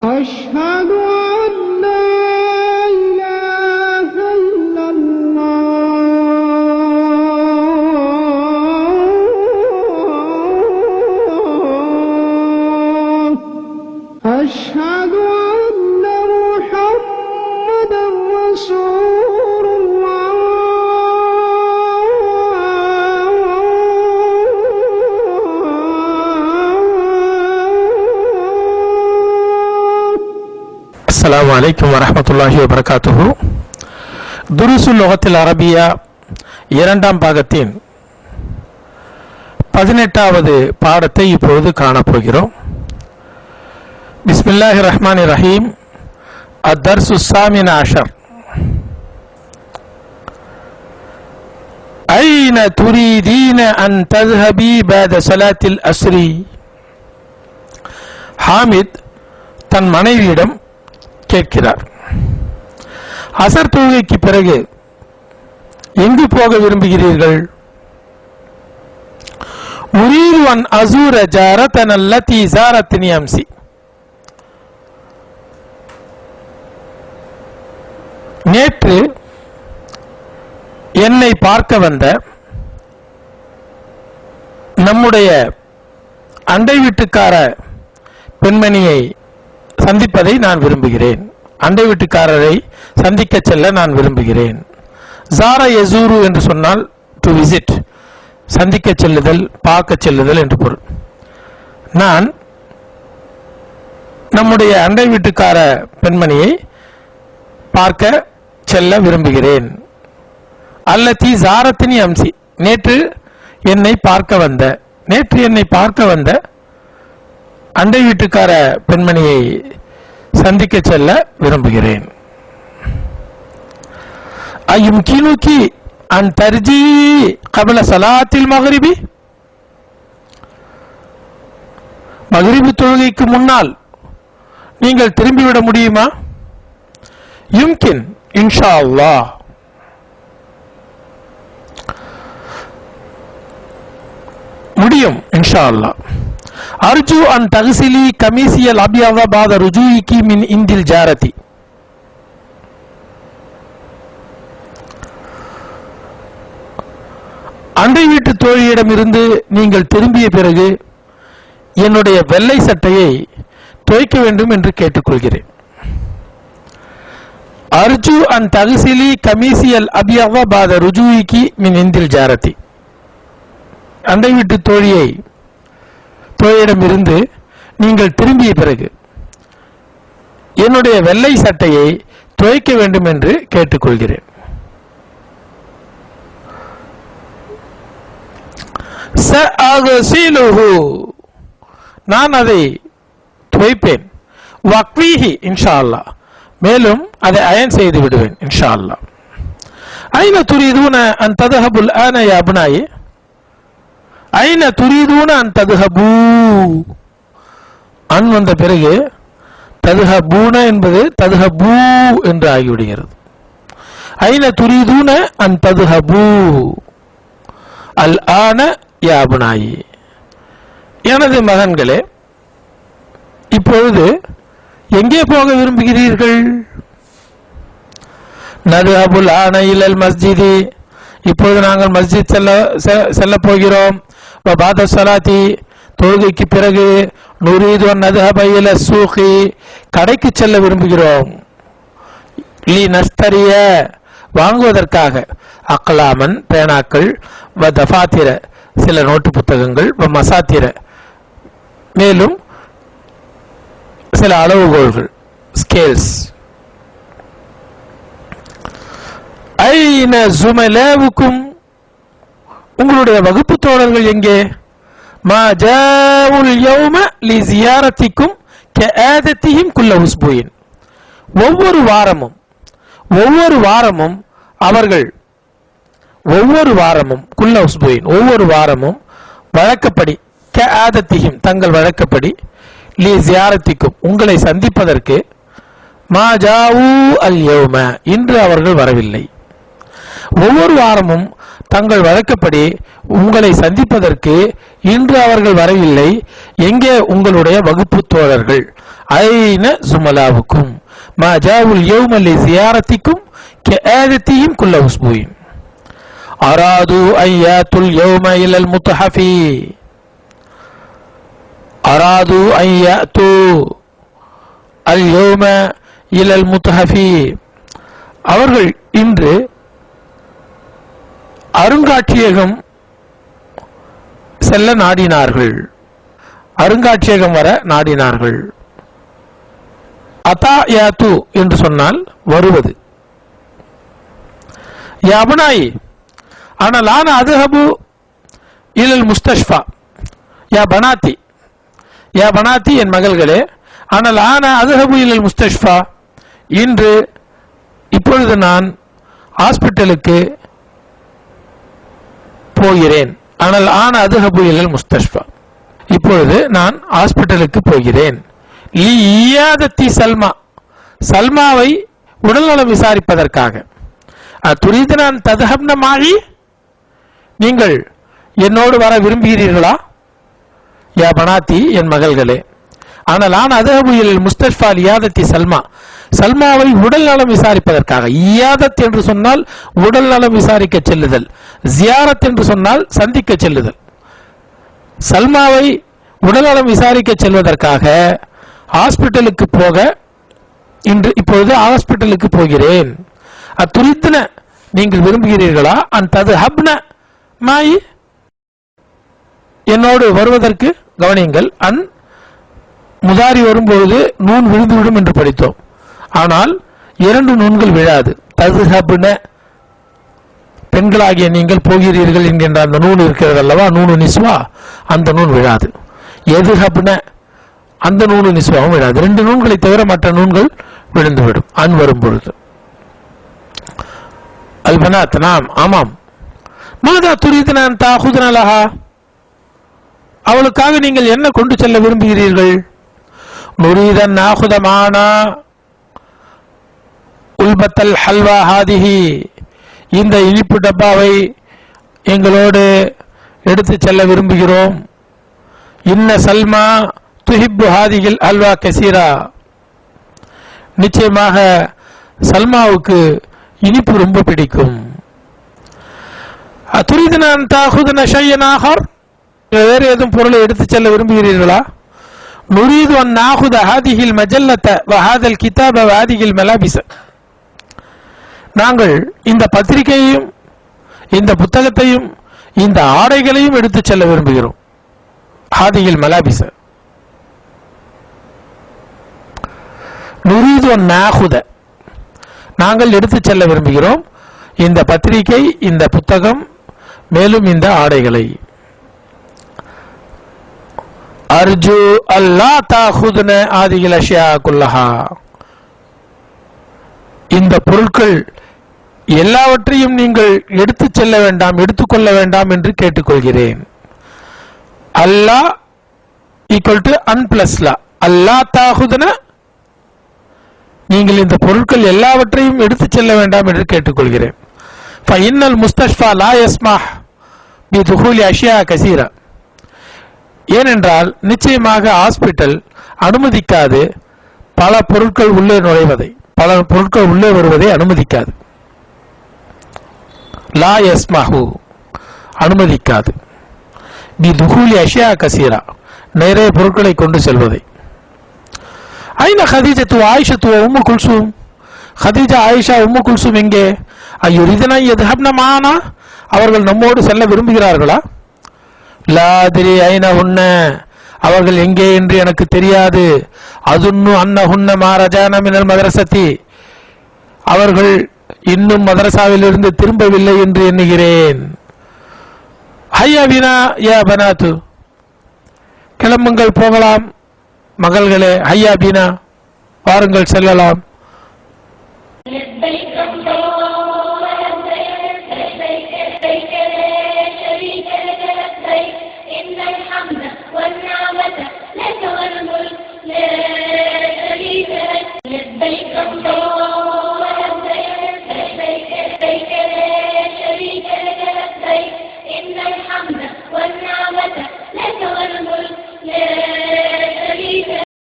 أشهد أن لا إله إلا الله أشهد أن محمدا رسول الله السلام عليكم ورحمة الله وبركاته. துருசுல் லுகத்தில் அரபியா இரண்டாம் பாகத்தின் 18வது பாடத்தை இப்பொழுது காணப்போகிறோம். பிஸ்மில்லாஹிர் ரஹ்மானிர் ரஹீம். அத்-தர்சு ஸாமின் அஷர். ஐன துரீதீன அன் தذهبي بعد صلاة العصر. ஹாமித் தன் மனைவியிடம் கேட்கிறார், அசர் தொழுகைக்கு பிறகு எங்கு போக விரும்புகிறீர்கள்? உரீது அன் அஸூர ஜாரத்தன அல்லதி ஸாரத்னி அம்சி. நேற்று என்னை பார்க்க வந்த நம்முடைய அண்டை வீட்டுக்கார பெண்மணியை சந்திப்பதை நான் விரும்புகிறேன். அண்டை வீட்டுக்காரரை சந்திக்க செல்ல நான் விரும்புகிறேன். ஜாரா யஸூரு என்று சொன்னால் டு விசிட், சந்திக்க செல்லுதல், பார்க்க செல்லுதல் என்று பொருள். நான் நம்முடைய அண்டை வீட்டுக்கார பெண்மணியை பார்க்க செல்ல விரும்புகிறேன். அல்லதி ஸாரத்னி அம்சி, நேற்று என்னை பார்க்க வந்த அண்டை வீட்டுக்கார பெண்மணியை சந்திக்க செல்ல விரும்புகிறேன். அயும்கினுகி அன் தர்ஜி கபல ஸலாத்தில் மக்ரிபி. மக்ரிபு தொழுகைக்கு முன்னால் நீங்கள் திரும்பிவிட முடியுமா? யும்கின், இன்ஷா அல்லாஹ். முடியும், இன்ஷா அல்லாஹ். அர்ஜு அன் தக்ஸிலி கமீசியல் அபியத பாத ருஜூஇகி மின் இந்தில் ஜாரதி. அண்டை வீட்டு தோழியிடம் இருந்து நீங்கள் திரும்பிய பிறகு என்னுடைய வெள்ளை சட்டையை துவைக்க வேண்டும் என்று கேட்டுக்கொள்கிறேன். அர்ஜு அன் தக்ஸிலி கமீசியல் அபியத பாத ருஜூஇகி மின் இந்தில் ஜாரதி. அண்டை வீட்டு தோழியிடமிருந்து நீங்கள் திரும்பிய பிறகு என்னுடைய வெள்ளை சட்டையை துவைக்க வேண்டும் என்று கேட்டுக்கொள்கிறேன். சஅக்ஸிலுஹு, நான் அதை துவைப்பேன். வக்வீஹி, இன்ஷா அல்லாஹ், மேலும் அதை அயன் செய்து விடுவேன், இன்ஷா அல்லாஹ். ஐன துரீதுன அன் தذهبوا الآن يا أبنائي. Jana துரீதுன an தذهبوا. அன் வந்த பிறகு தذهبூன என்பது தذهبூ என்று ஆகிவிடுகிறது. ஐன துரீதுன அன் தذهبوا அல் ஆன யா அப்னாயி. எனது மகன்களே, இப்பொழுது எங்கே போக விரும்புகிறீர்கள்? நதுஹபுல் ஆன இலல் மஸ்ஜிதி. இப்பொழுது நாங்கள் மஸ்ஜித் செல்ல போகிறோம். பாத ஸலாத்தி, தொழுகைக்கு பிறகு நுரீது அன் நதுஹப இல ஸூகி, கடைக்கு செல்ல விரும்புகிறோம். லி நஸ்தரிய, வாங்குவதற்காக. அக்லாமன், பேனாக்கள், வ தஃபாத்திர, சில நோட்டு புத்தகங்கள், வ மசாத்திர, மேலும் சில அளவுகோல்கள், ஸ்கேல்ஸ். ஐன ஸுமலாவுக்கும், உங்களுடைய வகுப்பு தோழர்கள் எங்கே? மா ஜாவுல் யௌம லி ஜியாரத்திக்கும் கஆதத்திஹிம் குல்ல உஸ்புயின். ஒவ்வொரு வாரமும் அவர்கள் குல்ல உஸ்புயின், ஒவ்வொரு வாரமும் வழக்கப்படி, கஆதத்திஹிம், தங்கள் வழக்கப்படி, லி ஜியாரத்திக்கும், உங்களை சந்திப்பதற்கு, மா ஜாவு அல் யௌம, இன்று அவர்கள் வரவில்லை. ஒவ்வொரு வாரமும் தங்கள் வழக்கப்படி உங்களை சந்திப்பதற்கு இன்று அவர்கள் வரவில்லை. எங்கே உங்களுடைய வகுப்பு தோழர்கள்? ஐன சுமலாவுக்கும் மா ஜாவுல் யௌம லிஸியாரத்திக்கும் கஆதத்திஹிம் குல்ல உஸ்பூயின் அராது ஐயாத்துல் யௌம இலல் முத்ஹஃபி அராது ஐயாத்து அல் யௌம இலல் முத்ஹஃபி. அவர்கள் இன்று அருங்காட்சியகம் செல்ல நாடினார்கள், அருங்காட்சியகம் வர நாடினார்கள். அத்தா யாத்து என்று சொன்னால் வருவது. யா அபனாயி அன லான அதுஹபு இலல் முஸ்தஷ்ஃபா. யா பனாத்தி, யா பனாத்தி என் மகள்களே, அன லான அதுஹபு இலல் முஸ்தஷ்ஃபா, இன்று இப்பொழுது நான் ஹாஸ்பிட்டலுக்கு போகிறேன். ஆனால் ஆன அதுஹபு இலல் முஸ்தஷ்ஃபா, இப்பொழுது நான் ஹாஸ்பிட்டலுக்கு போகிறேன். லியாதத்தி சல்மா, சல்மாவை உடல்நலம் விசாரிப்பதற்காக. துரிதனான் ததஹப்ன மாயி, நீங்கள் என்னோடு வர விரும்புகிறீர்களா? யா பனாத்தி என் மகள்களே, ஆனால் ஆன அதுஹபு இலல் முஸ்தஷ்ஃபா லியாதத்தி சல்மா, சல்மாவை உடல் நலம் விசாரிப்பதற்காக. இயாதத் என்று சொன்னால் உடல் நலம் விசாரிக்க செல்லுதல், ஜியாரத் என்று சொன்னால் சந்திக்க செல்லுதல். சல்மாவை உடல் நலம் விசாரிக்க செல்வதற்காக ஹாஸ்பிட்டலுக்கு போக இப்பொழுது ஹாஸ்பிட்டலுக்கு போகிறேன். அத்துரித்தன நீங்கள் விரும்புகிறீர்களா? அந்தது ஹப்ன மாயி, என்னோடு வருவதற்கு கவனியுங்கள். அன் முதாரி வரும்பொழுது நூன் விழுந்துவிடும் என்று படித்தோம். ஆனால் 2 நூன்கள் விழாது. ததுஹப்ன, பெண்களாகிய நீங்கள் போகிறீர்கள் என்கின்ற அந்த நூன் இருக்கிறது அல்லவா, நூனு நிஸ்வா, அந்த நூன் விழாது. எதுஹப்ன, அந்த நூனு நிஸ்வாவும் விழாது. 2 நூன்களை தவிர மற்ற நூன்கள் விழுந்துவிடும் அன் வரும் பொழுது. அல்பனாத், நாம், ஆமாம். மாதா துரிதனான் தாஹுதன லஹா, அவளுக்காக நீங்கள் என்ன கொண்டு செல்ல விரும்புகிறீர்கள்? நுரீதன் நாஹுத மானா உல்பத்தல் ஹல்வா ஹாதிஹி, இந்த இனிப்பு டப்பாவை எங்களோடு எடுத்து செல்ல விரும்புகிறோம். இன்ன சல்மா துஹிப்பு ஹாதிகில் ஹல்வா கசீரா, நிச்சயமாக சல்மாவுக்கு இனிப்பு ரொம்ப பிடிக்கும். துரிதனான் தாஹுதன ஷையன் ஆஹர், வேறு ஏதும் பொருளை எடுத்து செல்ல விரும்புகிறீர்களா? நுரீது அன் நாஹுத ஹாதிஹில் மஜல்லத வ ஹாதல் கிதாப வ ஹாதிஹில் மலாபிஸ, நாங்கள் இந்த பத்திரிகையையும் இந்த புத்தகத்தையும் இந்த ஆடைகளையும் எடுத்து செல்ல விரும்புகிறோம். ஹாதிஹில் மலாபிஸ. நுரீது அன் நாஹுத, நாங்கள் எடுத்து செல்ல விரும்புகிறோம் இந்த பத்திரிகை, இந்த புத்தகம், மேலும் இந்த ஆடைகளை. அர்ஜு அல்லா தாஹுதுன ஆதிகில் அஷ்யா குல்லஹா, இந்த பொருட்கள் எல்லாவற்றையும் நீங்கள் எடுத்து செல்ல வேண்டாம், எடுத்துக்கொள்ள வேண்டாம் என்று கேட்டுக்கொள்கிறேன். அல்லா ஈக்குவல் டு அன் பிளஸ் லா, அல்லா தாஹுதுன, நீங்கள் இந்த பொருட்கள் எல்லாவற்றையும் எடுத்து செல்ல வேண்டாம் என்று கேட்டுக்கொள்கிறேன். ஃபஇன்னல் முஸ்தஷ்ஃபா லா யஸ்மஹ் பிதுஹூலி அஷ்யா கசீரா, ஏனென்றால் நிச்சயமாக ஹாஸ்பிட்டல் அனுமதிக்காது பல பொருட்கள் உள்ளே நுழைவதை, பல பொருட்கள் உள்ளே வருவதை அனுமதிக்காது. லா யஸ்மஹு, அனுமதிக்காது. பிதுஹூலி அஷ்யா கசீரா, நிறைய பொருட்களை கொண்டு செல்வதை. ஐன ஹதீஜத்து ஆயிஷத்து உம்மு குல்சூம், ஹதீஜா, ஆயிஷா, உம்மு குல்சூம் எங்கே? அய்யுரிதனா யத்ஹப்ன மானா, அவர்கள் நம்மோடு செல்ல விரும்புகிறார்களா? லா அதிரி ஐன ஹுன்ன, அவர்கள் எங்கே என்று எனக்கு தெரியாது. அதுன்னு அன்ன ஹுன்ன மாரஜான மினல் மதரசத்தி, அவர்கள் இன்னும் மதரசாவில் இருந்து திரும்பவில்லை என்று எண்ணுகிறேன். ஹையா பினா யா பனாத்து, கிளம்புங்கள் போகலாம் மகள்களே. ஹையா பினா, வாருங்கள் செல்லலாம்.